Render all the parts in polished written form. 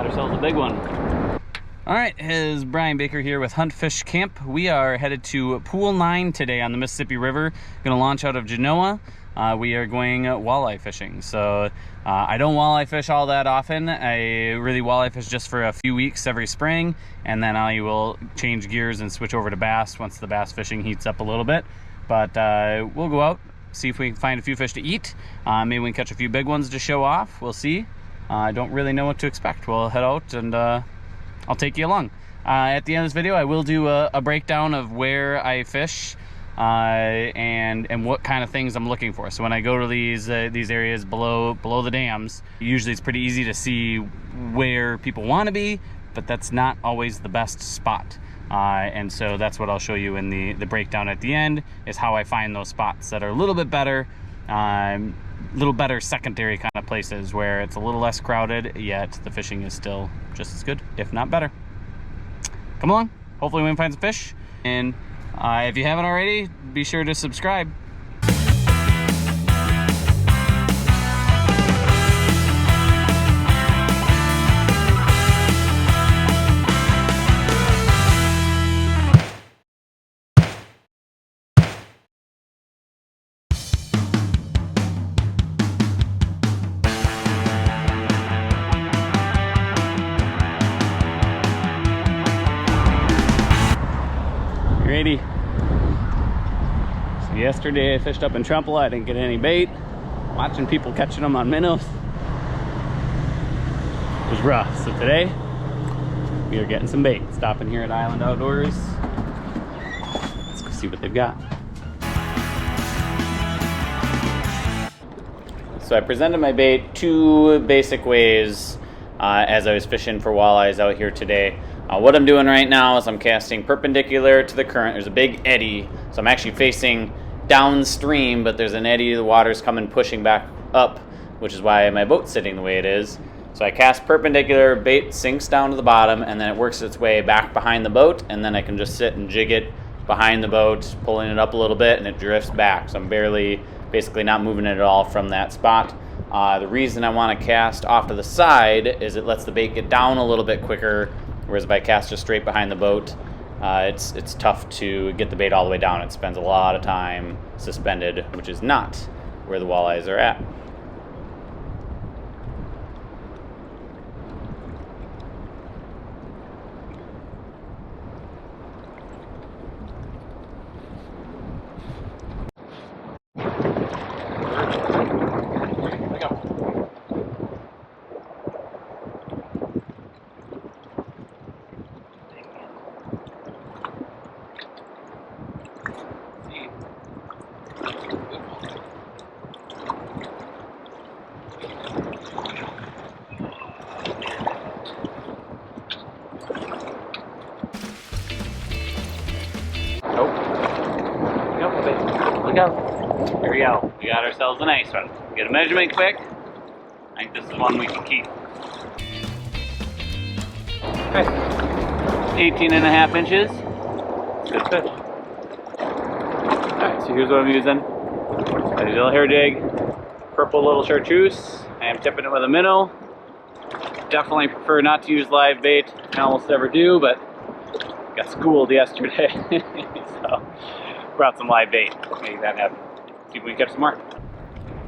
ourselves a big one. All right, it's Brian Baker here with Hunt Fish Camp. We are headed to Pool 9 today on the Mississippi River. Going to launch out of Genoa. We are going walleye fishing. So I don't walleye fish all that often. I really walleye fish just for a few weeks every spring, and then I will change gears and switch over to bass once the bass fishing heats up a little bit. But we'll go out, see if we can find a few fish to eat. Maybe we can catch a few big ones to show off. We'll see. I don't really know what to expect. We'll head out and I'll take you along. At the end of this video, I will do a breakdown of where I fish and what kind of things I'm looking for. So when I go to these areas below the dams, usually it's pretty easy to see where people want to be, but that's not always the best spot. And so that's what I'll show you in the breakdown at the end, is how I find those spots that are a little bit better, secondary kind of places where it's a little less crowded, yet the fishing is still just as good, if not better. Come along. Hopefully we can find some fish. And if you haven't already, be sure to subscribe. Ready? So yesterday I fished up in Trumbull. I didn't get any bait. Watching people catching them on minnows, it was rough. So today we are getting some bait. Stopping here at Island Outdoors. Let's go see what they've got. So I presented my bait two basic ways as I was fishing for walleyes out here today. What I'm doing right now is I'm casting perpendicular to the current. There's a big eddy, so I'm actually facing downstream, but there's an eddy, the water's coming pushing back up, which is why my boat's sitting the way it is. So I cast perpendicular, bait sinks down to the bottom, and then it works its way back behind the boat, and then I can just sit and jig it behind the boat, pulling it up a little bit, and it drifts back. So I'm basically not moving it at all from that spot. The reason I want to cast off to the side is it lets the bait get down a little bit quicker. Whereas if I cast just straight behind the boat, it's tough to get the bait all the way down. It spends a lot of time suspended, which is not where the walleyes are at. Look out. Here we go. We got ourselves a nice one. Get a measurement quick. I think this is one we can keep. Okay. 18.5 inches. Good fish. Alright, so here's what I'm using. A little hair jig, purple little chartreuse. I am tipping it with a minnow. Definitely prefer not to use live bait. I almost never do, but got schooled yesterday. So brought some live bait. Make that happen. See if we can catch some more.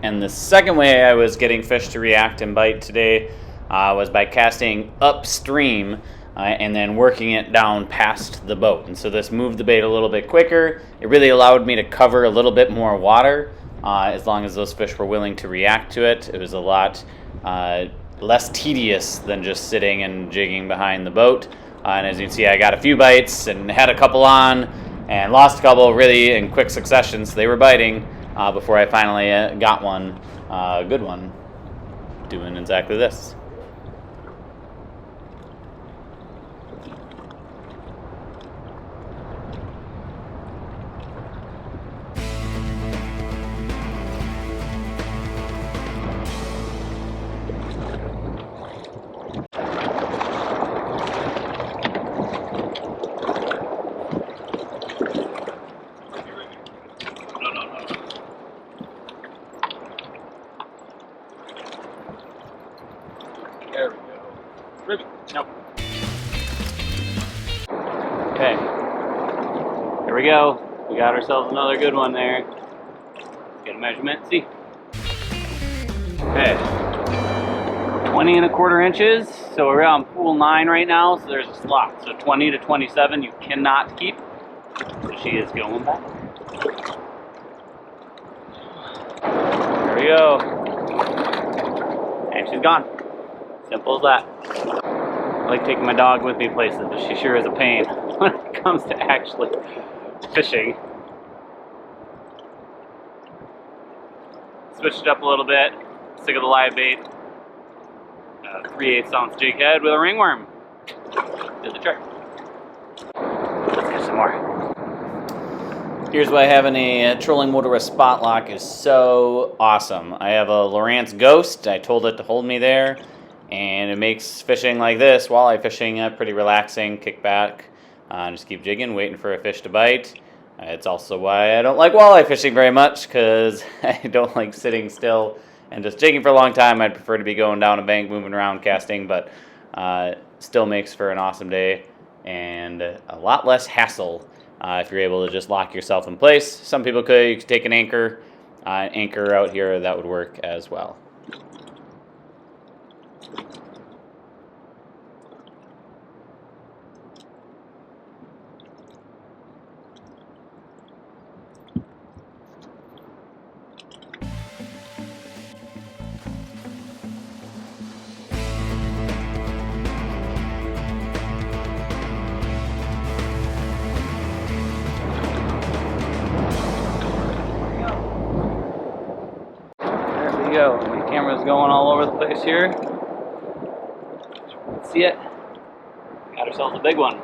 And the second way I was getting fish to react and bite today was by casting upstream and then working it down past the boat. And so this moved the bait a little bit quicker. It really allowed me to cover a little bit more water as long as those fish were willing to react to it. It was a lot less tedious than just sitting and jigging behind the boat. And as you can see, I got a few bites and had a couple on and lost a couple really in quick succession, so they were biting before I finally got one, a good one, doing exactly this. Ruby. Nope. Okay. Here we go. We got ourselves another good one there. Get a measurement, see. Okay. 20¼ inches. So we're on pool 9 right now, so there's a slot. So 20 to 27 you cannot keep. So she is going back. There we go. And she's gone. Simple as that. I like taking my dog with me places, but she sure is a pain when it comes to actually fishing. Switched it up a little bit. Sick of the live bait. 3/8 ounce jig head with a ringworm. Did the trick. Let's catch some more. Here's why having a trolling motor with spot lock is so awesome. I have a Lowrance Ghost. I told it to hold me there, and it makes fishing like this, walleye fishing, pretty relaxing. Kick back, just keep jigging, waiting for a fish to bite. It's also why I don't like walleye fishing very much, because I don't like sitting still and just jigging for a long time. I'd prefer to be going down a bank, moving around, casting, but still makes for an awesome day and a lot less hassle if you're able to just lock yourself in place. Some people could. You could take an anchor out here, that would work as well. Go. My camera's going all over the place here. See it? Got ourselves a big one.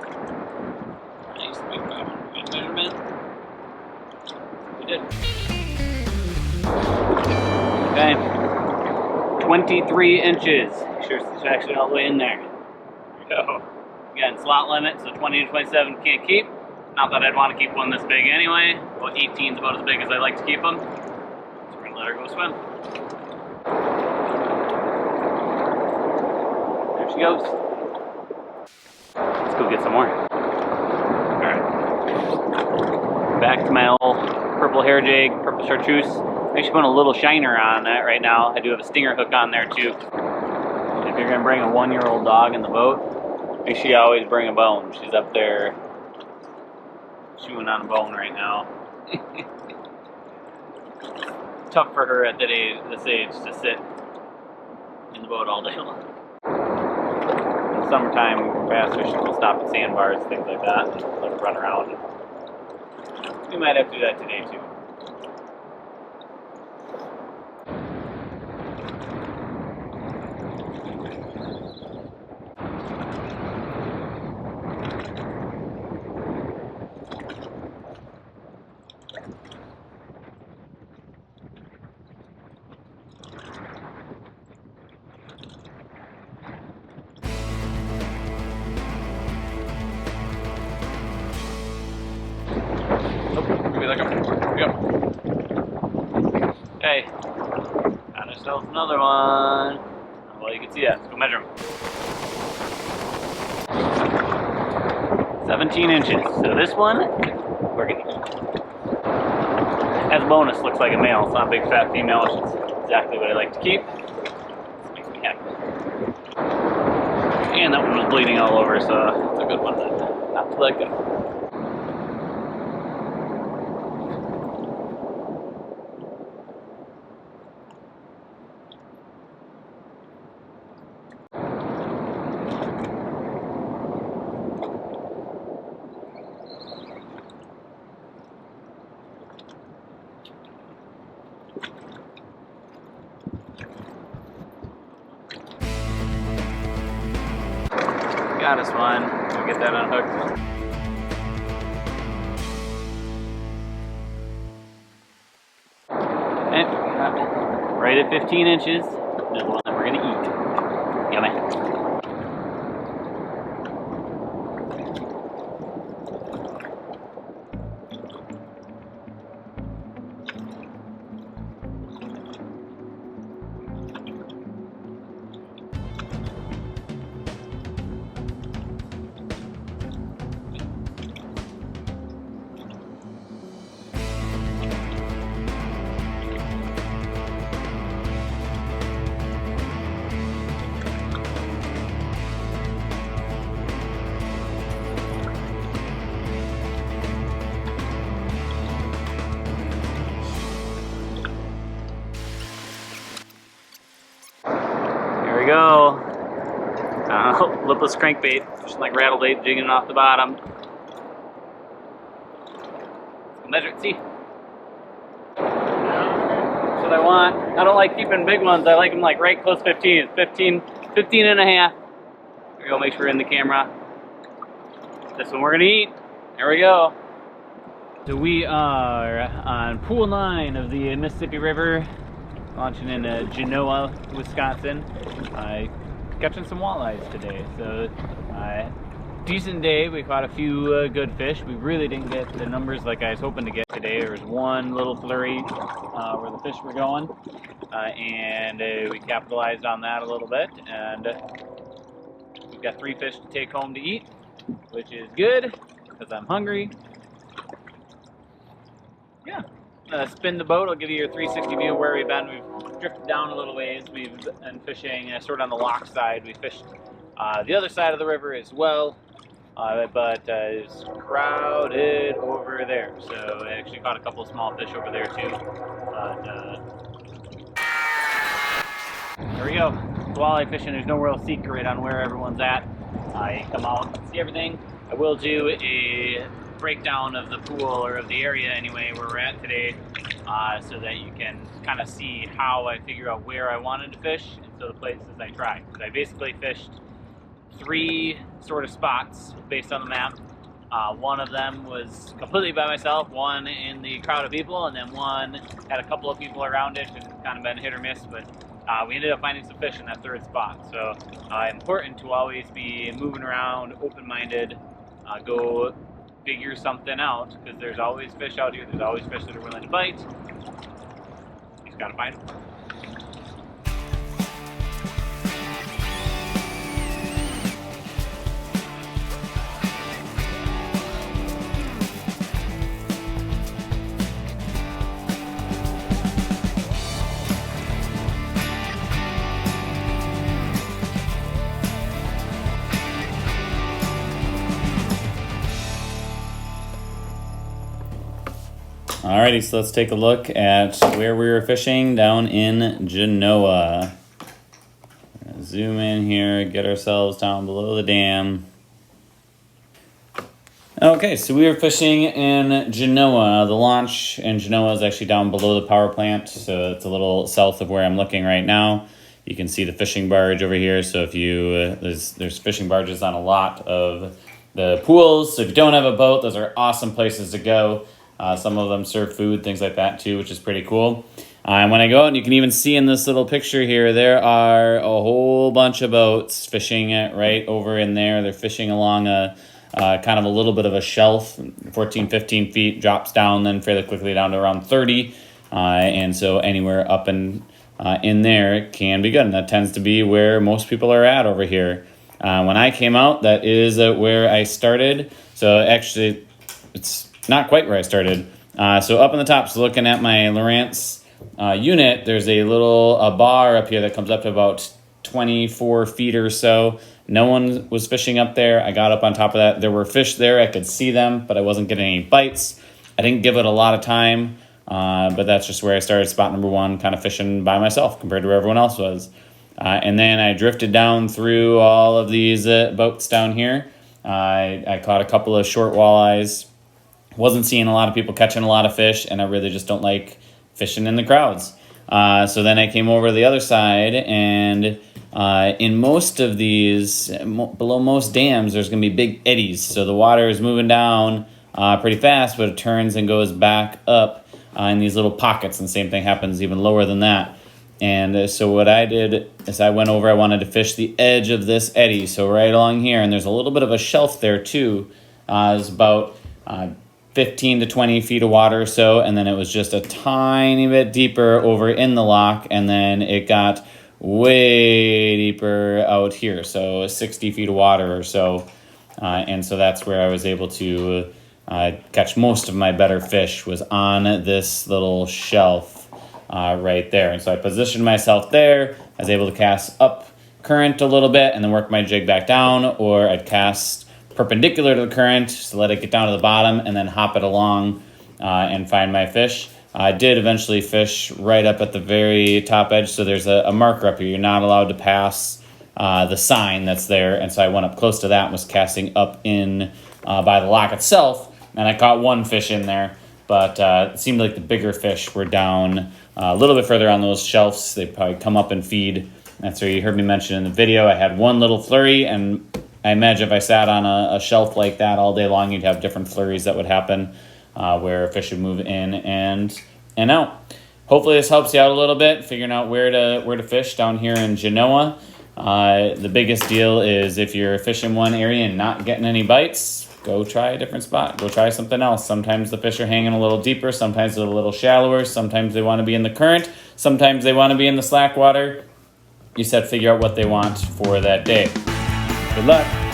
Nice big measurement. We did. Okay. 23 inches. Sure, it's actually all the way in there. There we go. Again, slot limit, so 20 to 27 can't keep. Not that I'd want to keep one this big anyway. Well, 18 is about as big as I like to keep them. So we're going to let her go swim. There she goes. Let's go get some more. Alright. Back to my old purple hair jig, purple chartreuse. I'm actually putting a little shiner on that right now. I do have a stinger hook on there too. If you're going to bring a 1-year-old dog in the boat, make sure you always bring a bone. She's up there chewing on a bone right now. Tough for her at this age to sit in the boat all day long. In the summertime, bass fishing will stop at sandbars, things like that, and let her run around. We might have to do that today too. Okay, got ourselves another one. Well, you can see that. Let's go measure them. 17 inches. So this one, we're gonna eat. As a bonus, looks like a male. It's not a big fat female, which is exactly what I like to keep. This makes me happy. And that one was bleeding all over, so it's a good one not to let go. Got us one. We'll get that unhooked. And right at 15 inches, another one that we're gonna eat. Yummy. Lipless crankbait, just like rattle bait, jigging off the bottom. Measure it, see? That's what I want. I don't like keeping big ones. I like them like right close 15. 15 and a half. There we go, make sure we're in the camera. This one we're gonna eat. There we go. So we are on pool 9 of the Mississippi River, launching in Genoa, Wisconsin. Catching some walleyes today. So decent day. We caught a few good fish. We really didn't get the numbers like I was hoping to get today. There was one little flurry where the fish were going, and we capitalized on that a little bit. And we've got 3 fish to take home to eat, which is good because I'm hungry. Yeah. Spin the boat. I'll give you your 360 view of where we've been. We've drifted down a little ways. We've been fishing sort of on the lock side. We fished the other side of the river as well, but it's crowded over there. So I actually caught a couple of small fish over there too. There we go. Walleye fishing. There's no real secret on where everyone's at. You come out, see everything. I will do a breakdown of the pool, or of the area anyway, where we're at today, so that you can kind of see how I figure out where I wanted to fish and so the places I tried. Because I basically fished 3 sort of spots based on the map. One of them was completely by myself, one in the crowd of people, and then one had a couple of people around it, and kind of been hit or miss, but we ended up finding some fish in that 3rd spot. So important to always be moving around, open-minded, go figure something out, because there's always fish out here. There's always fish that are willing to bite. You just gotta find them. Alrighty, so let's take a look at where we were fishing down in Genoa. Zoom in here, get ourselves down below the dam. Okay, so we were fishing in Genoa. The launch in Genoa is actually down below the power plant, so it's a little south of where I'm looking right now. You can see the fishing barge over here, so if you there's fishing barges on a lot of the pools. So if you don't have a boat, those are awesome places to go. Some of them serve food, things like that too, which is pretty cool. And when I go out, and you can even see in this little picture here, there are a whole bunch of boats fishing right over in there. They're fishing along a kind of a little bit of a shelf, 14, 15 feet, drops down then fairly quickly down to around 30. And so anywhere up and in there can be good. And that tends to be where most people are at over here. When I came out, that is where I started. So actually, it's not quite where I started. So up on the top, so looking at my Lowrance unit, there's a little bar up here that comes up to about 24 feet or so. No one was fishing up there. I got up on top of that. There were fish there. I could see them, but I wasn't getting any bites. I didn't give it a lot of time, but that's just where I started. Spot number 1, kind of fishing by myself compared to where everyone else was. And then I drifted down through all of these boats down here. I caught a couple of short walleyes. Wasn't seeing a lot of people catching a lot of fish, and I really just don't like fishing in the crowds. So then I came over to the other side, and in most of these, below most dams, there's going to be big eddies. So the water is moving down pretty fast, but it turns and goes back up in these little pockets, and the same thing happens even lower than that. And so what I did is I went over, I wanted to fish the edge of this eddy, so right along here, and there's a little bit of a shelf there too. It's about 15 to 20 feet of water or so, and then it was just a tiny bit deeper over in the lock, and then it got way deeper out here, so 60 feet of water or so. And so that's where I was able to catch most of my better fish, was on this little shelf right there. And so I positioned myself there. I was able to cast up current a little bit and then work my jig back down, or I'd cast perpendicular to the current to let it get down to the bottom and then hop it along and find my fish. I did eventually fish right up at the very top edge, so there's a marker up here. You're not allowed to pass the sign that's there. And so I went up close to that and was casting up in by the lock itself. And I caught one fish in there, but it seemed like the bigger fish were down a little bit further on those shelves. They probably come up and feed. That's where you heard me mention in the video. I had one little flurry, and I imagine if I sat on a shelf like that all day long, you'd have different flurries that would happen where fish would move in and out. Hopefully this helps you out a little bit, figuring out where to fish down here in Genoa. The biggest deal is if you're fishing one area and not getting any bites, go try a different spot. Go try something else. Sometimes the fish are hanging a little deeper. Sometimes they're a little shallower. Sometimes they want to be in the current. Sometimes they want to be in the slack water. You said figure out what they want for that day. Good luck.